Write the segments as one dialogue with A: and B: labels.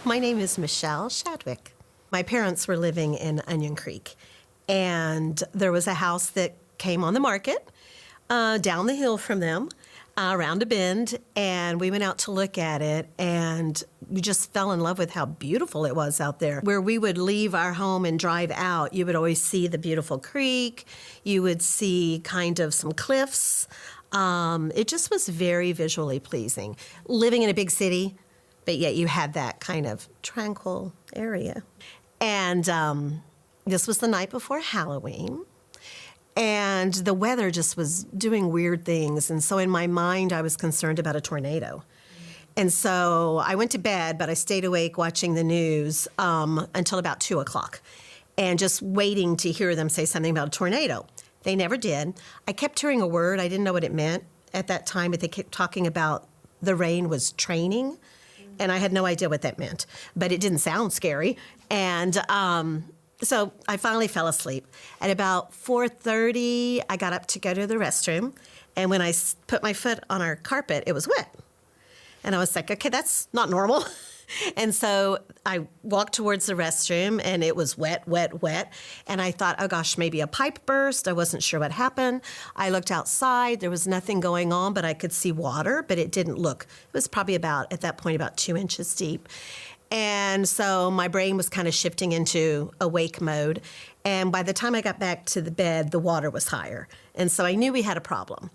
A: My name is Michelle Shadwick. My parents were living in Onion Creek, and there was a house that came on the market down the hill from them, around a bend, and we went out to look at it, and we just fell in love with how beautiful it was out there. Where we would leave our home and drive out, you would always see the beautiful creek. You would see kind of some cliffs. It just was very visually pleasing. Living in a big city, but yet you had that kind of tranquil area. And this was the night before Halloween. And the weather just was doing weird things. And so in my mind, I was concerned about a tornado. And so I went to bed, but I stayed awake watching the news until about 2 o'clock and just waiting to hear them say something about a tornado. They never did. I kept hearing a word. I didn't know what it meant at that time, but they kept talking about the rain was training. And I had no idea what that meant, but it didn't sound scary. And so I finally fell asleep. At about 4:30, I got up to go to the restroom. And when I put my foot on our carpet, it was wet. And I was like, okay, that's not normal. And so I walked towards the restroom, and it was wet, wet, wet. And I thought, oh, gosh, maybe a pipe burst. I wasn't sure what happened. I looked outside. There was nothing going on, but I could see water, but it didn't look. It was probably at that point, about 2 inches deep. And so my brain was kind of shifting into awake mode. And by the time I got back to the bed, the water was higher. And so I knew we had a problem.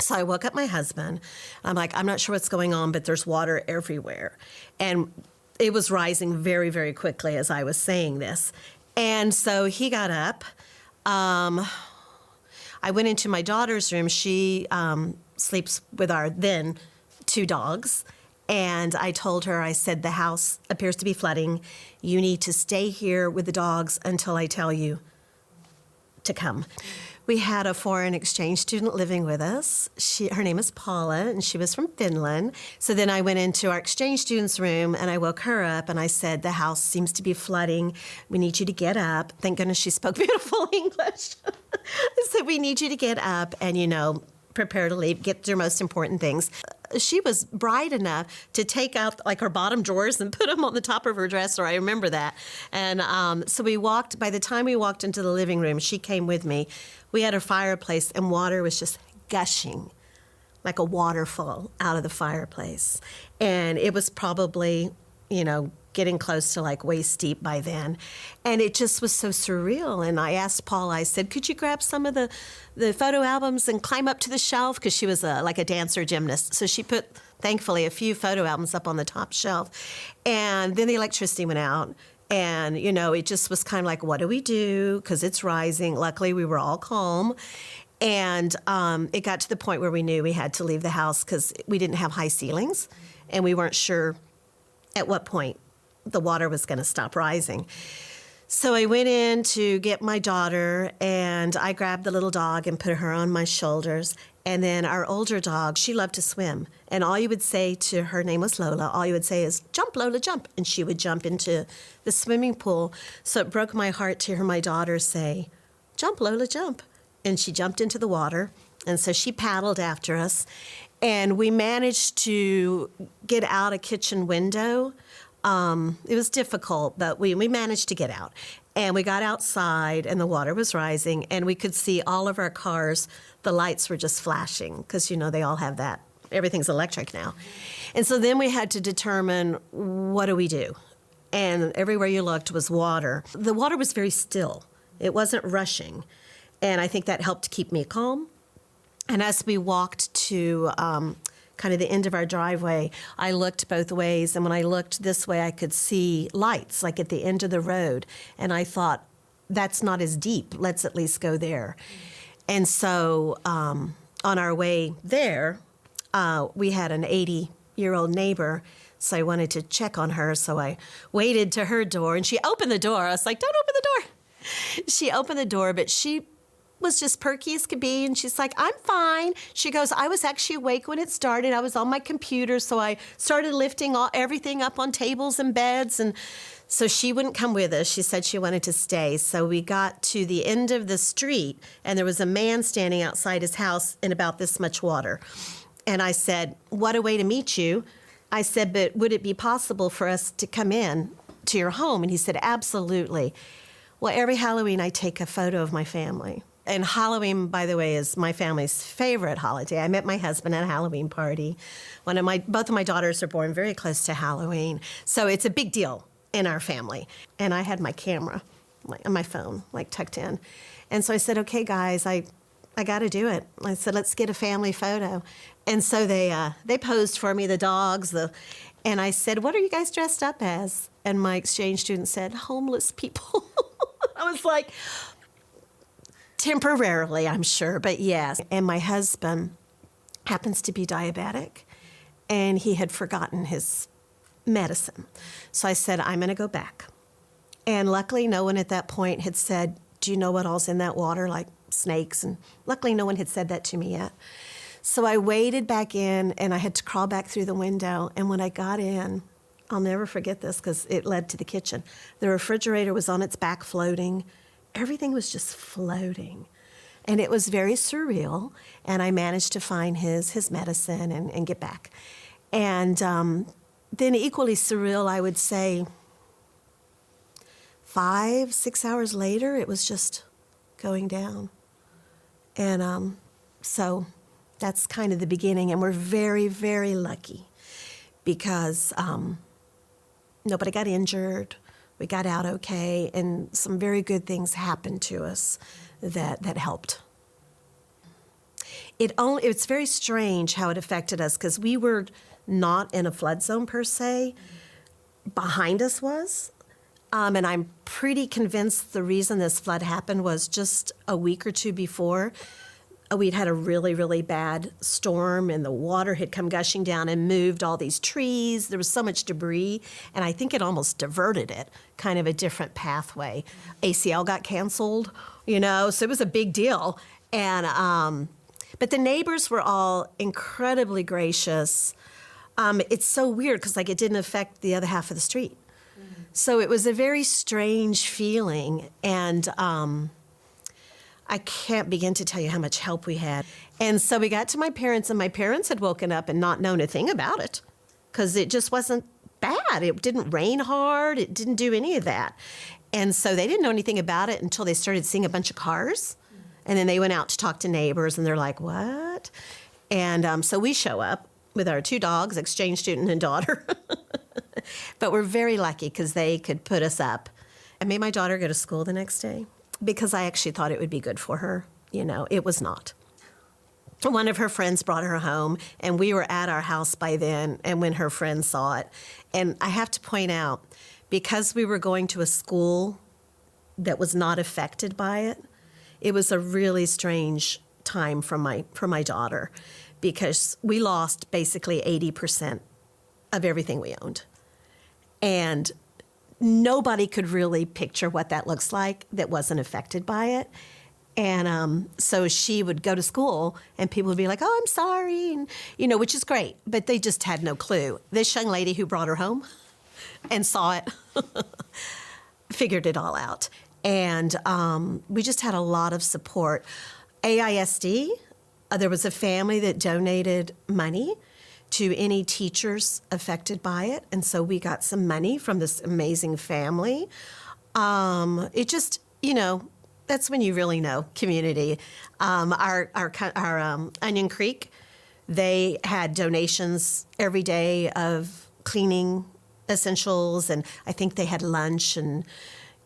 A: So I woke up my husband. I'm like, I'm not sure what's going on, but there's water everywhere. And it was rising very, very quickly as I was saying this. And so he got up. I went into my daughter's room. She sleeps with our then 2 dogs. And I told her, I said, the house appears to be flooding. You need to stay here with the dogs until I tell you to come. We had a foreign exchange student living with us. Her name is Paula, and she was from Finland. So then I went into our exchange student's room, and I woke her up, and I said, the house seems to be flooding. We need you to get up. Thank goodness she spoke beautiful English. I said, we need you to get up and, prepare to leave, get your most important things. She was bright enough to take out like her bottom drawers and put them on the top of her dresser. I remember that. And so by the time we walked into the living room, she came with me. We had a fireplace, and water was just gushing like a waterfall out of the fireplace. And it was probably, getting close to like waist deep by then. And it just was so surreal. And I asked Paul, I said, could you grab some of the photo albums and climb up to the shelf? Because she was like a dancer gymnast. So she put, thankfully, a few photo albums up on the top shelf. And then the electricity went out. And, it just was kind of like, what do we do? Because it's rising. Luckily, we were all calm. And it got to the point where we knew we had to leave the house because we didn't have high ceilings. And we weren't sure at what point the water was going to stop rising. So I went in to get my daughter, and I grabbed the little dog and put her on my shoulders. And then our older dog, she loved to swim. And all you would say to her, name was Lola, all you would say is, jump, Lola, jump. And she would jump into the swimming pool. So it broke my heart to hear my daughter say, jump, Lola, jump. And she jumped into the water. And so she paddled after us. And we managed to get out a kitchen window. It was difficult, but we managed to get out. And we got outside, and the water was rising, and we could see all of our cars. The lights were just flashing because, they all have that. Everything's electric now. And so then we had to determine, what do we do? And everywhere you looked was water. The water was very still. It wasn't rushing. And I think that helped keep me calm. And as we walked to kind of the end of our driveway, I looked both ways. And when I looked this way, I could see lights, like at the end of the road. And I thought, that's not as deep. Let's at least go there. And so on our way there, we had an 80-year-old neighbor. So I wanted to check on her. So I waited to her door, and she opened the door. I was like, don't open the door. She opened the door, but she was just perky as could be, and she's like, I'm fine. She goes, I was actually awake when it started. I was on my computer, so I started lifting everything up on tables and beds, and so she wouldn't come with us. She said she wanted to stay. So we got to the end of the street, and there was a man standing outside his house in about this much water. And I said, what a way to meet you. I said, but would it be possible for us to come in to your home? And he said, absolutely. Well, every Halloween, I take a photo of my family. And Halloween, by the way, is my family's favorite holiday. I met my husband at a Halloween party. Both of my daughters are born very close to Halloween. So it's a big deal in our family. And I had my camera, on my phone, tucked in. And so I said, okay, guys, I got to do it. I said, let's get a family photo. And so they posed for me, the dogs, and I said, what are you guys dressed up as? And my exchange student said, homeless people. I was like, temporarily, I'm sure, but yes. And my husband happens to be diabetic, and he had forgotten his medicine. So I said, I'm going to go back. And luckily, no one at that point had said, do you know what all's in that water, like snakes? And luckily, no one had said that to me yet. So I waded back in, and I had to crawl back through the window. And when I got in, I'll never forget this because it led to the kitchen. The refrigerator was on its back floating. Everything was just floating. And it was very surreal. And I managed to find his medicine and get back. And then equally surreal, I would say, 5-6 hours later, it was just going down. And so that's kind of the beginning. And we're very, very lucky because nobody got injured. We got out okay, and some very good things happened to us that helped. It's very strange how it affected us because we were not in a flood zone per se. Behind us was. And I'm pretty convinced the reason this flood happened was just a week or two before. We'd had a really, really bad storm, and the water had come gushing down and moved all these trees. There was so much debris, and I think it almost diverted it, kind of a different pathway. ACL got canceled, so it was a big deal. And but the neighbors were all incredibly gracious. It's so weird because it didn't affect the other half of the street. So it was a very strange feeling, and I can't begin to tell you how much help we had. And so we got to my parents, and my parents had woken up and not known a thing about it because it just wasn't bad. It didn't rain hard. It didn't do any of that. And so they didn't know anything about it until they started seeing a bunch of cars. And then they went out to talk to neighbors, and they're like, what? And so we show up with our 2 dogs, exchange student and daughter. But we're very lucky because they could put us up. I made my daughter go to school the next day because I actually thought it would be good for her. It was not. One of her friends brought her home, and we were at our house by then, and when her friend saw it. And I have to point out, because we were going to a school that was not affected by it, it was a really strange time for my daughter because we lost basically 80% of everything we owned. And nobody could really picture what that looks like that wasn't affected by it. And so she would go to school, and people would be like, oh, I'm sorry, and, which is great. But they just had no clue. This young lady who brought her home and saw it figured it all out. And we just had a lot of support. AISD, there was a family that donated money to any teachers affected by it. And so we got some money from this amazing family. It just, that's when you really know community. Our Onion Creek, they had donations every day of cleaning essentials, and I think they had lunch, and,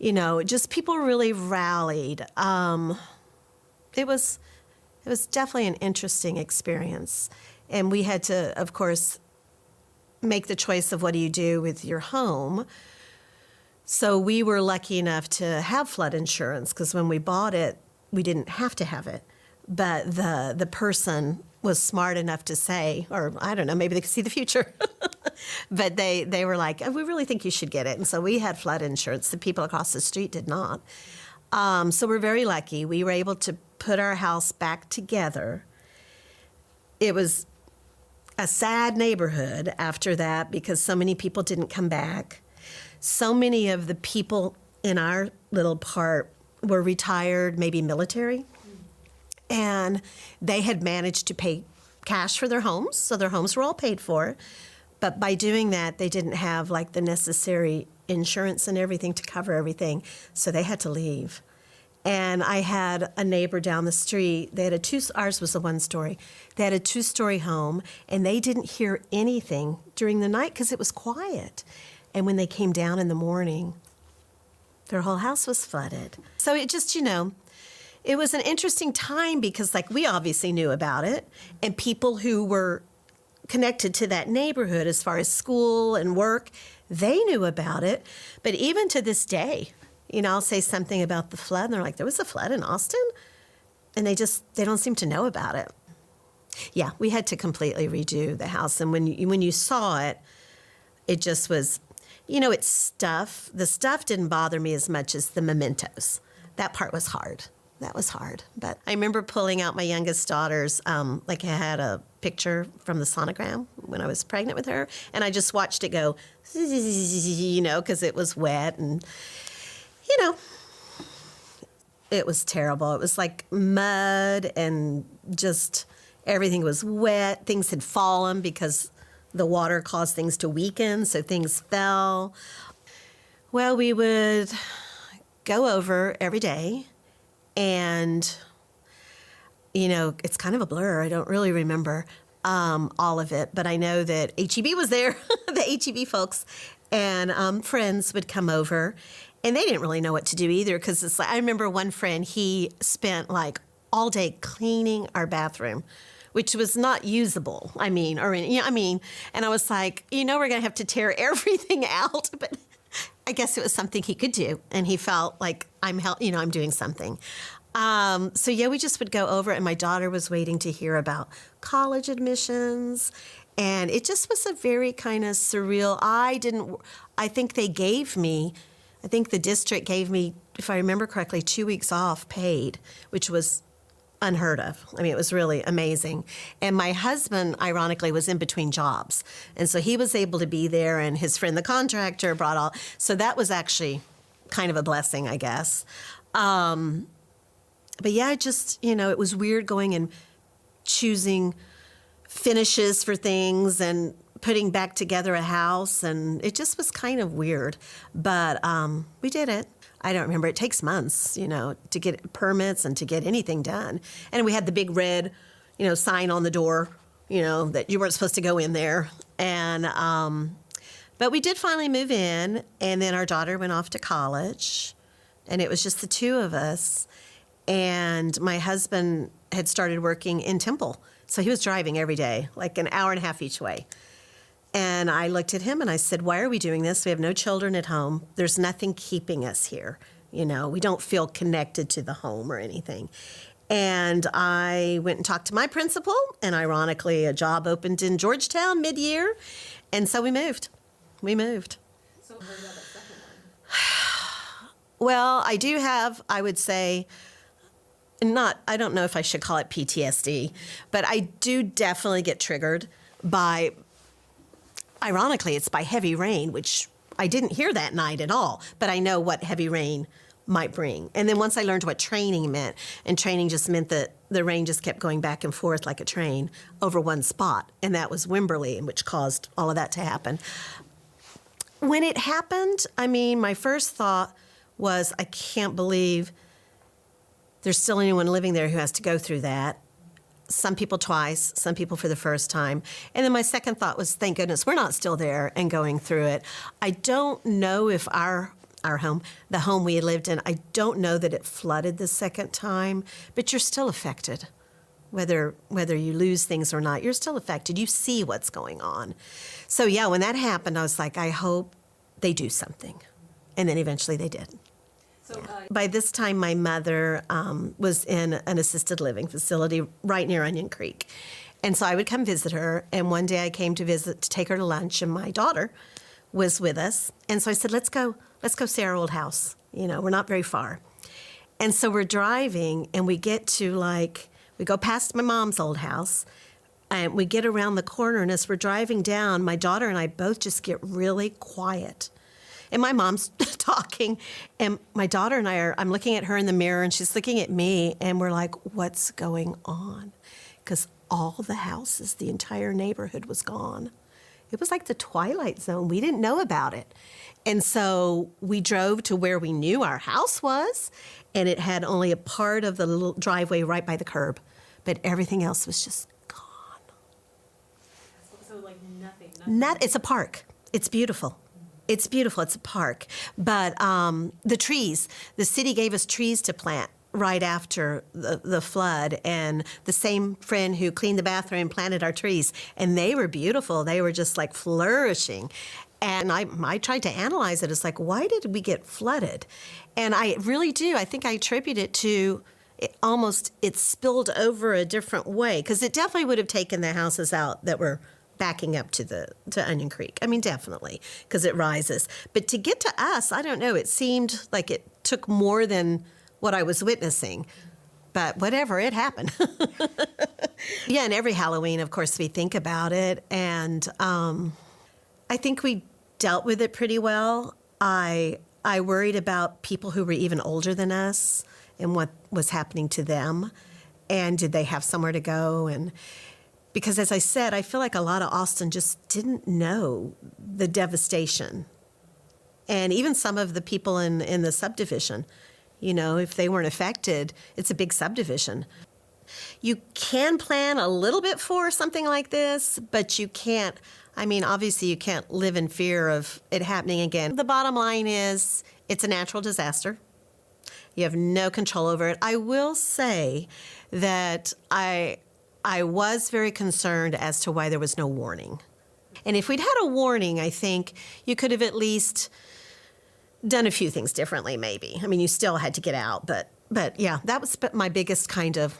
A: just people really rallied. It was definitely an interesting experience. And we had to, of course, make the choice of what do you do with your home. So we were lucky enough to have flood insurance because when we bought it, we didn't have to have it. But the person was smart enough to say, or I don't know, maybe they could see the future. But they were like, oh, we really think you should get it. And so we had flood insurance. The people across the street did not. So we're very lucky. We were able to put our house back together. It was a sad neighborhood after that because so many people didn't come back. So many of the people in our little part were retired, maybe military, and they had managed to pay cash for their homes, so their homes were all paid for. But by doing that, they didn't have like the necessary insurance and everything to cover everything. So they had to leave. And I had a neighbor down the street. They had ours was a one-story. They had a two-story home, and they didn't hear anything during the night because it was quiet. And when they came down in the morning, their whole house was flooded. So it just, it was an interesting time because, like, we obviously knew about it, and people who were connected to that neighborhood as far as school and work, they knew about it. But even to this day, I'll say something about the flood, and they're like, there was a flood in Austin? And they don't seem to know about it. Yeah, we had to completely redo the house. And when you saw it, it just was, it's stuff. The stuff didn't bother me as much as the mementos. That part was hard. That was hard. But I remember pulling out my youngest daughter's, I had a picture from the sonogram when I was pregnant with her, and I just watched it go, because it was wet and, it was terrible. It was like mud and just everything was wet. Things had fallen because the water caused things to weaken, so things fell. Well, we would go over every day, and, it's kind of a blur. I don't really remember all of it, but I know that HEB was there, the HEB folks, and friends would come over. And they didn't really know what to do either because it's like, I remember one friend, he spent like all day cleaning our bathroom, which was not usable. And I was like, we're going to have to tear everything out. But I guess it was something he could do. And he felt like I'm doing something. So yeah, we just would go over, and my daughter was waiting to hear about college admissions. And it just was a very kind of surreal. I think the district gave me, if I remember correctly, 2 weeks off paid, which was unheard of. It was really amazing. And my husband, ironically, was in between jobs. And so he was able to be there, and his friend, the contractor, brought all. So that was actually kind of a blessing, I guess. But yeah, it was weird going and choosing finishes for things and putting back together a house, and it just was kind of weird. But we did it. I don't remember. It takes months, to get permits and to get anything done. And we had the big red, sign on the door, that you weren't supposed to go in there. And but we did finally move in, and then our daughter went off to college, and it was just the two of us. And my husband had started working in Temple, so he was driving every day, like an hour and a half each way. And I looked at him and I said, why are we doing this? We have no children at home. There's nothing keeping us here. We don't feel connected to the home or anything. And I went and talked to my principal, and ironically, a job opened in Georgetown mid-year. And so we moved. So what about that second one? Well, I do have, I would say, I don't know if I should call it PTSD, but I do definitely get triggered by, ironically, it's by heavy rain, which I didn't hear that night at all, but I know what heavy rain might bring. And then once I learned what training meant, and training just meant that the rain just kept going back and forth like a train over one spot, and that was Wimberley, which caused all of that to happen. When it happened, my first thought was, I can't believe there's still anyone living there who has to go through that. Some people twice, some people for the first time. And then my second thought was, thank goodness we're not still there and going through it. I don't know if our home, the home we had lived in, I don't know that it flooded the second time, but you're still affected. Whether you lose things or not, you're still affected. You see what's going on. So yeah, when that happened, I was like, I hope they do something. And then eventually they did. So, by this time, my mother was in an assisted living facility right near Onion Creek. And so I would come visit her. And one day I came to visit to take her to lunch, and my daughter was with us. And so I said, let's go see our old house. We're not very far. And so we're driving, and we get to we go past my mom's old house, and we get around the corner. And as we're driving down, my daughter and I both just get really quiet. And my mom's talking, and my daughter and I'm looking at her in the mirror, and she's looking at me, and we're like, what's going on? Because all the houses, the entire neighborhood was gone. it was like the Twilight Zone. We didn't know about it. And so we drove to where we knew our house was, and it had only a part of the little driveway right by the curb, but everything else was just gone.
B: So like nothing.
A: It's a park. It's beautiful. It's beautiful. It's a park. But the trees, the city gave us trees to plant right after the flood, and the same friend who cleaned the bathroom planted our trees, and they were beautiful. They were just like flourishing. And I tried to analyze it. It's like, why did we get flooded? And I really do. I think I attribute it to it spilled over a different way, because it definitely would have taken the houses out that were backing up to Onion Creek. I mean, definitely, because it rises. But to get to us, I don't know. It seemed like it took more than what I was witnessing. But whatever, it happened. Yeah, and every Halloween, of course, we think about it. And I think we dealt with it pretty well. I worried about people who were even older than us and what was happening to them. And did they have somewhere to go? And because, as I said, I feel like a lot of Austin just didn't know the devastation. And even some of the people in the subdivision, you know, if they weren't affected, it's a big subdivision. You can plan a little bit for something like this, but you can't, I mean, obviously you can't live in fear of it happening again. The bottom line is it's a natural disaster. You have no control over it. I will say that I was very concerned as to why there was no warning. And if we'd had a warning, I think you could have at least done a few things differently, maybe. I mean, you still had to get out, but yeah, that was my biggest kind of,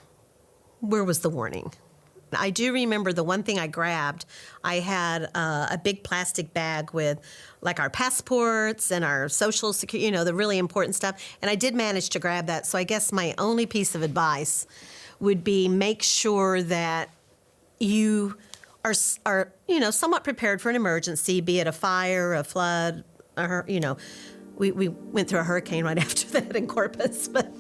A: where was the warning? I do remember the one thing I grabbed, I had a big plastic bag with like our passports and our social security, you know, the really important stuff. And I did manage to grab that. So I guess my only piece of advice would be make sure that you are you know, somewhat prepared for an emergency, be it a fire, a flood, or, you know, we went through a hurricane right after that in Corpus, but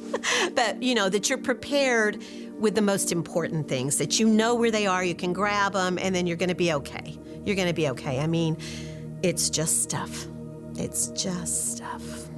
A: you know, that you're prepared with the most important things, that you know where they are, you can grab them, and then you're going to be okay. You're going to be okay. I mean, it's just stuff. It's just stuff.